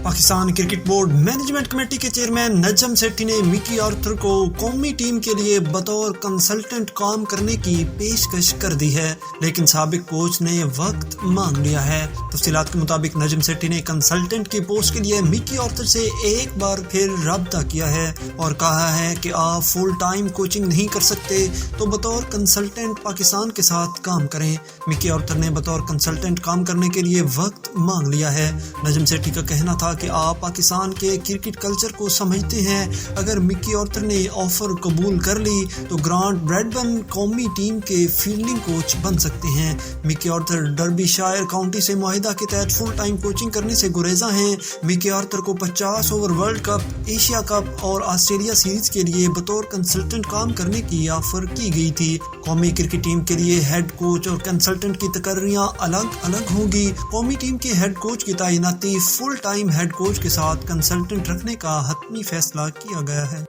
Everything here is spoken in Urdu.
Pakistan cricket board management committee کے چیئرمین نجم سیٹھی نے مکی آرتھر کو قومی ٹیم کے لیے بطور کنسلٹنٹ کام کرنے کی پیشکش کر دی ہے، لیکن سابق کوچ نے وقت مانگ لیا ہے۔ تفصیلات کے مطابق نجم سیٹھی نے کنسلٹنٹ کی پوسٹ کے لیے مکی آرتھر سے ایک بار پھر رابطہ کیا ہے اور کہا ہے کہ آپ فل ٹائم کوچنگ نہیں کر سکتے تو بطور کنسلٹنٹ پاکستان کے ساتھ کام کریں۔ مکی آرتھر نے بطور کنسلٹنٹ کام کرنے کے لیے وقت مانگ لیا ہے۔ نجم سیٹھی کا کہنا تھا کہ آپ پاکستان کے کرکٹ کلچر کو سمجھتے ہیں، اگر مکی آرتھر نے آفر قبول کر لی تو گرانٹ بریڈبن قومی ٹیم کے فیلڈنگ کوچ بن سکتے ہیں۔ مکی آرتھر ڈربی شائر کاؤنٹی سے معاہدہ کے تحت فل ٹائم کوچنگ کرنے سے گریزاں ہیں۔ مکی آرتھر کو 50 over world cup, Asia cup اور آسٹریلیا سیریز کے لیے بطور کنسلٹنٹ کام کرنے کی آفر کی گئی تھی۔ قومی کرکٹ ٹیم کے لیے ہیڈ کوچ اور کنسلٹنٹ کی تقرریاں الگ الگ ہوں گی۔ قومی ٹیم کے ہیڈ کوچ کی تعیناتی فل ٹائم ہیڈ کوچ کے ساتھ کنسلٹنٹ رکھنے کا حتمی فیصلہ کیا گیا ہے۔